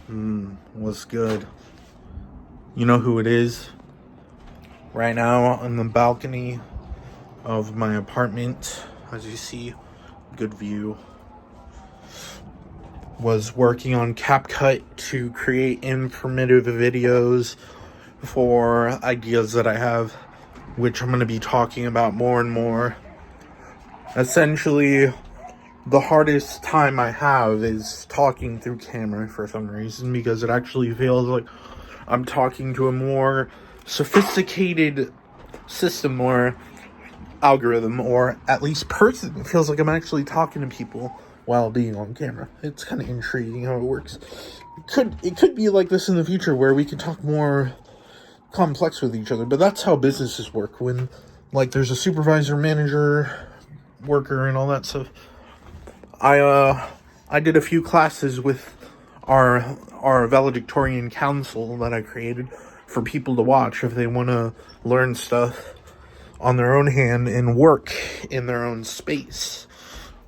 What's good? You know who it is? Right now on the balcony of my apartment, as you see, good view, was working on CapCut to create informative videos for ideas that I have, which I'm going to be talking about more and more. Essentially, the hardest time I have is talking through camera for some reason, because it actually feels like I'm talking to a more sophisticated system or algorithm, or at least person. It feels like I'm actually talking to people while being on camera. It's kind of intriguing how it works. It could be like this in the future, where we can talk more complex with each other, but that's how businesses work. When, like, there's a supervisor, manager, worker, and all that stuff. I did a few classes with our valedictorian council that I created for people to watch if they want to learn stuff on their own hand and work in their own space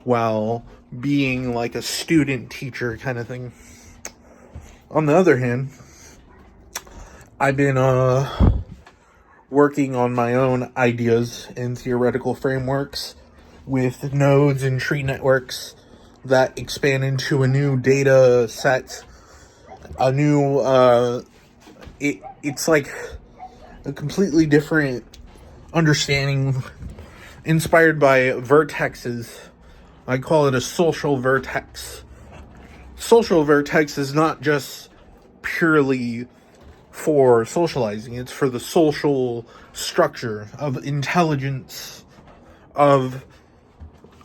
while being like a student teacher kind of thing. On the other hand, I've been working on my own ideas and theoretical frameworks with nodes and tree networks that expand into a new data set, a new it's like a completely different understanding inspired by vertexes. I call it a social vertex. Social vertex is not just purely for socializing, it's for the social structure of intelligence, of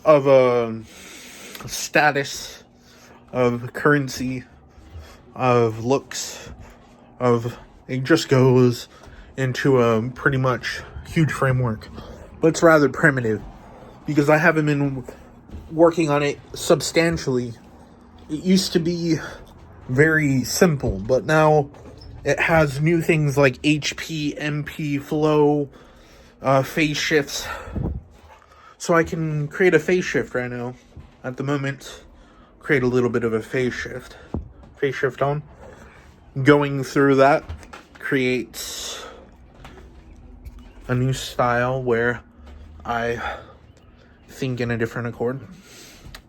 a status, of currency, of looks, of it just goes into a pretty much huge framework. But it's rather primitive because I haven't been working on it substantially. It used to be very simple, but now it has new things like HP, MP, flow, phase shifts. So I can create a phase shift right now. At the moment, create a little bit of a phase shift. Phase shift on. Going through that creates a new style where I think in a different accord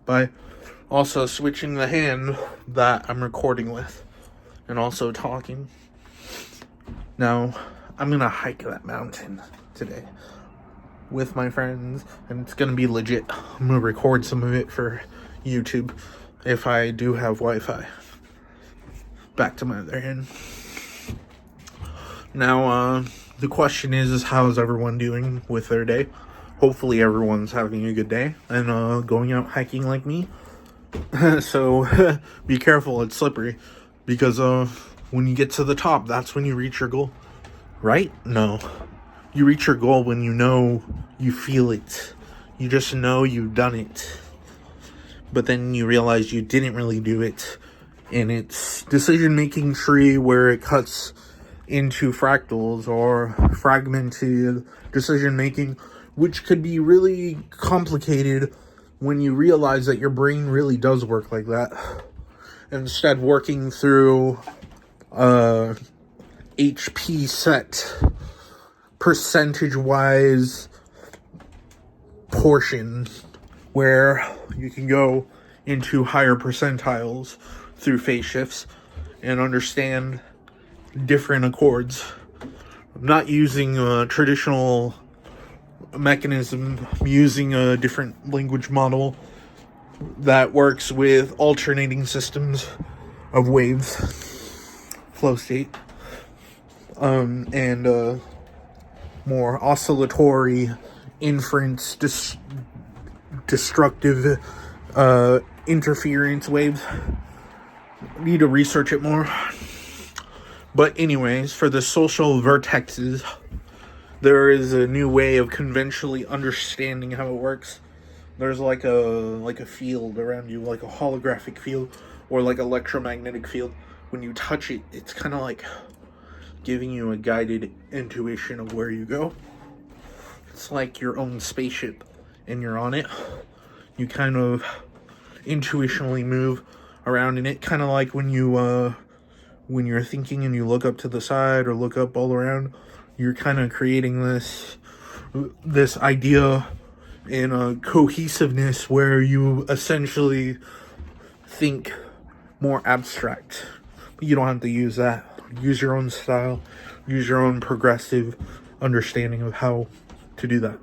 by also switching the hand that I'm recording with and also talking. Now, I'm gonna hike that mountain today with my friends, and it's gonna be legit. I'm gonna record some of it for YouTube if I do have Wi-Fi. Back to my other hand. Now, the question is how's everyone doing with their day? Hopefully everyone's having a good day and going out hiking like me. So be careful, it's slippery, because when you get to the top, that's when you reach your goal. Right? No. You reach your goal when you know you feel it. You just know you've done it. But then you realize you didn't really do it. And it's decision-making tree where it cuts into fractals or fragmented decision-making, which could be really complicated when you realize that your brain really does work like that. Instead, working through HP set percentage-wise portion where you can go into higher percentiles through phase shifts and understand different accords. I'm not using a traditional mechanism. I'm using a different language model that works with alternating systems of waves, flow state, and more oscillatory inference, destructive interference waves. Need to research it more. But anyways, for the social vertexes, there is a new way of conventionally understanding how it works. There's like a field around you, like a holographic field or like electromagnetic field. When you touch it, it's kind of like giving you a guided intuition of where you go. It's like your own spaceship and you're on it. You kind of intuitionally move around in it, kind of like when you when you're thinking and you look up to the side or look up all around, you're kind of creating this idea and a cohesiveness where you essentially think more abstract. But you don't have to use that. Use your own style, use your own progressive understanding of how to do that.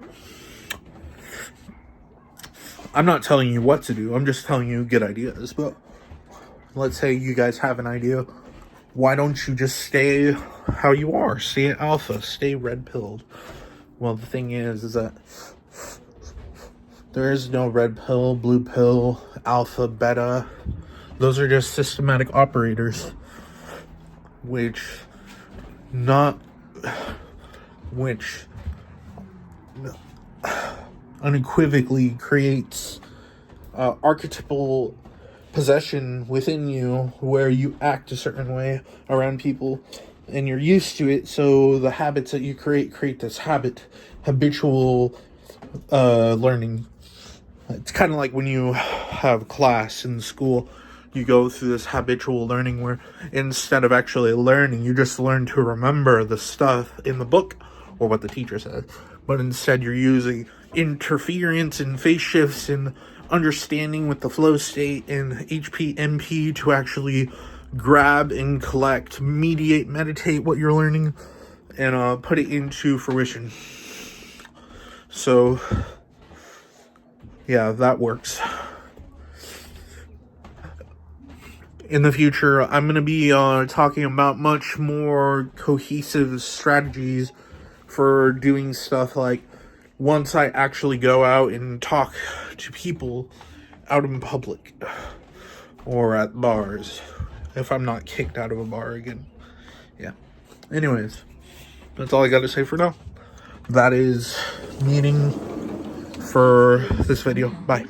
I'm not telling you what to do, I'm just telling you good ideas. But let's say you guys have an idea. Why don't you just stay how you are? Stay at alpha, stay red pilled. Well, the thing is that there is no red pill, blue pill, alpha, beta. Those are just systematic operators, which unequivocally creates archetypal possession within you where you act a certain way around people and you're used to it. So the habits that you create this habitual learning. It's kind of like when you have class in school, you go through this habitual learning where instead of actually learning, you just learn to remember the stuff in the book or what the teacher said. But instead you're using interference and phase shifts and understanding with the flow state and HP MP to actually grab and collect, mediate, meditate what you're learning and put it into fruition. So yeah, that works. In the future, I'm going to be talking about much more cohesive strategies for doing stuff like once I actually go out and talk to people out in public or at bars, if I'm not kicked out of a bar again. Yeah. Anyways, that's all I got to say for now. That is meeting for this video. Bye.